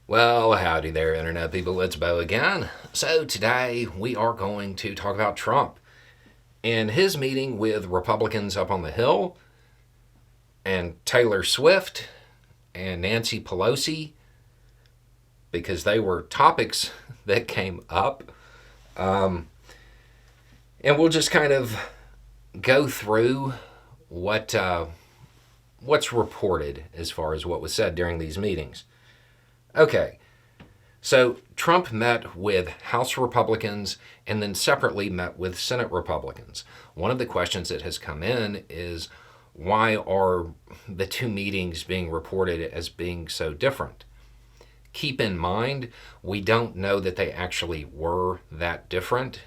Well, howdy there, Internet people. It's Bo again. So, today we are going to talk about Trump and his meeting with Republicans up on the Hill, and Taylor Swift and Nancy Pelosi, because they were topics that came up. And we'll just kind of go through what's reported as far as what was said during these meetings. Okay, so Trump met with House Republicans and then separately met with Senate Republicans. One of the questions that has come in is, why are the two meetings being reported as being so different? Keep in mind, we don't know that they actually were that different.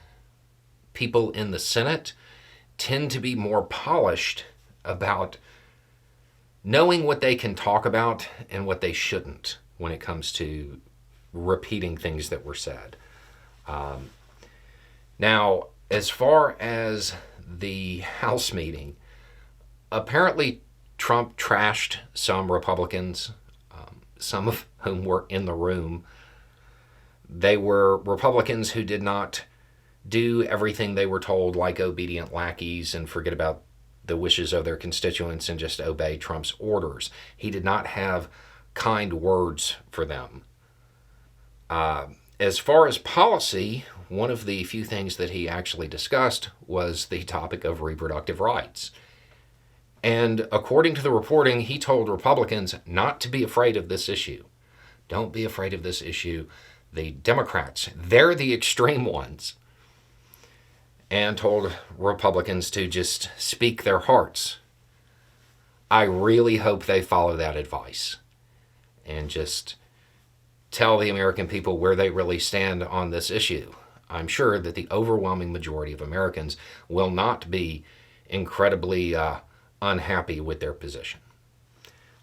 People in the Senate tend to be more polished about knowing what they can talk about and what they shouldn't when it comes to repeating things that were said. Now, as far as the House meeting, apparently Trump trashed some Republicans, some of whom were in the room. They were Republicans who did not do everything they were told like obedient lackeys and forget about the wishes of their constituents and just obey Trump's orders. He did not have kind words for them. As far as policy, one of the few things that he actually discussed was the topic of reproductive rights. And according to the reporting, he told Republicans not to be afraid of this issue. Don't be afraid of this issue. The Democrats, they're the extreme ones. And told Republicans to just speak their hearts. I really hope they follow that advice and just tell the American people where they really stand on this issue. I'm sure that the overwhelming majority of Americans will not be incredibly unhappy with their position.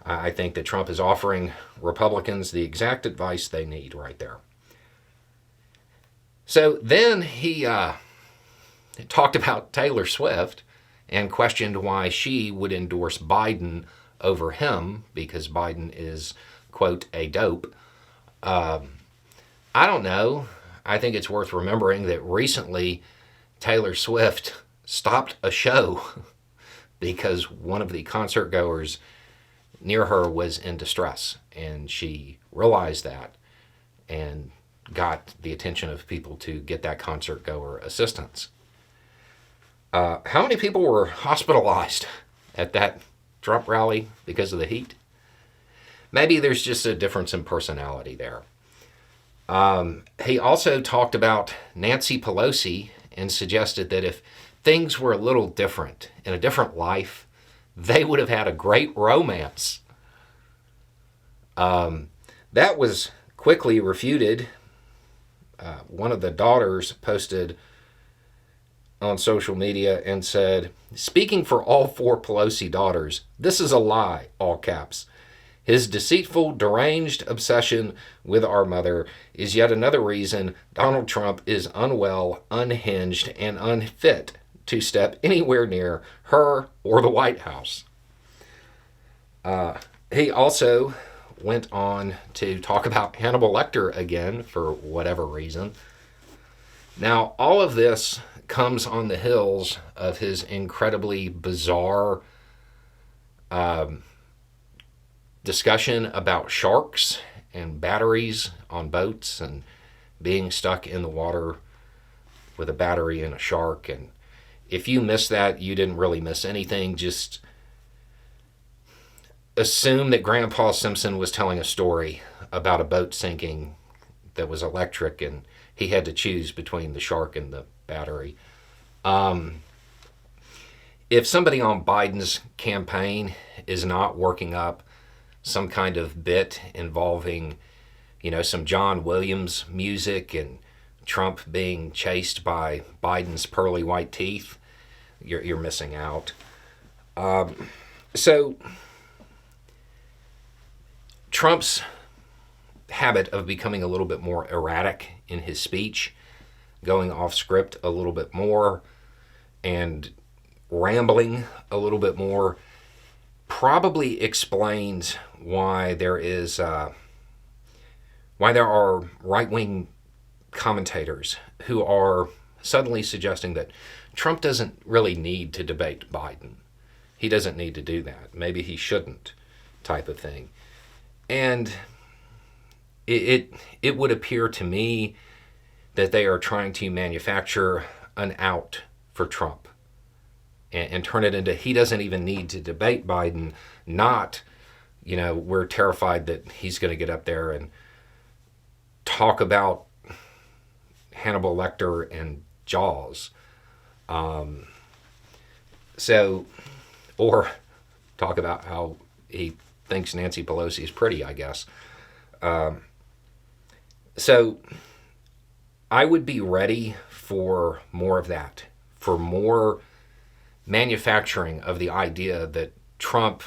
I think that Trump is offering Republicans the exact advice they need right there. So then he talked about Taylor Swift and questioned why she would endorse Biden over him because Biden is, quote, a dope. I don't know. I think it's worth remembering that recently Taylor Swift stopped a show because one of the concert goers near her was in distress, and she realized that and got the attention of people to get that concert goer assistance. How many people were hospitalized at that Trump rally because of the heat? Maybe there's just a difference in personality there. He also talked about Nancy Pelosi and suggested that if things were a little different, in a different life, they would have had a great romance. That was quickly refuted. One of the daughters posted on social media and said, "Speaking for all four Pelosi daughters, this is a lie," all caps. "His deceitful, deranged obsession with our mother is yet another reason Donald Trump is unwell, unhinged, and unfit to step anywhere near her or the White House." He also went on to talk about Hannibal Lecter again for whatever reason. Now, all of this comes on the heels of his incredibly bizarre discussion about sharks and batteries on boats and being stuck in the water with a battery and a shark. And if you missed that, you didn't really miss anything. Just assume that Grandpa Simpson was telling a story about a boat sinking that was electric and he had to choose between the shark and the battery. If somebody on Biden's campaign is not working up some kind of bit involving, some John Williams music and Trump being chased by Biden's pearly white teeth, you're missing out. So Trump's habit of becoming a little bit more erratic in his speech, going off script a little bit more, and rambling a little bit more, probably explains why there is why there are right-wing commentators who are suddenly suggesting that Trump doesn't really need to debate Biden. He doesn't need to do that. Maybe he shouldn't, type of thing. And it would appear to me that they are trying to manufacture an out for Trump and turn it into he doesn't even need to debate Biden, not, we're terrified that he's going to get up there and talk about Hannibal Lecter and Jaws. Or talk about how he thinks Nancy Pelosi is pretty, I guess. So I would be ready for more of that, for more manufacturing of the idea that Trump,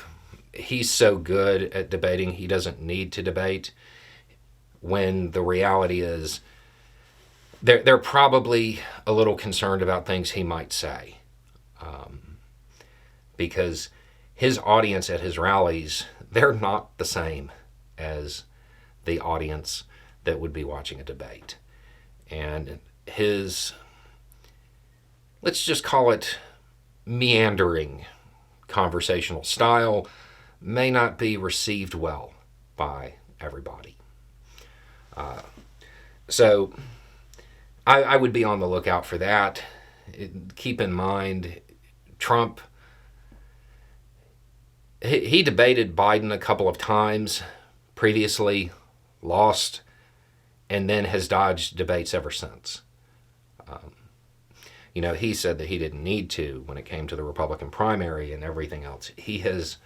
he's so good at debating, he doesn't need to debate, when the reality is they're probably a little concerned about things he might say. Because his audience at his rallies, they're not the same as the audience that would be watching a debate. And his, let's just call it meandering conversational style, may not be received well by everybody. So I would be on the lookout for that. Keep in mind, Trump, he debated Biden a couple of times previously, lost, and then has dodged debates ever since. He said that he didn't need to when it came to the Republican primary and everything else. He has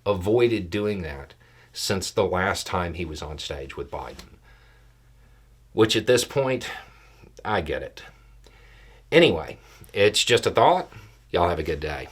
avoided doing that since the last time he was on stage with Biden. Which at this point, I get it. Anyway, it's just a thought. Y'all have a good day.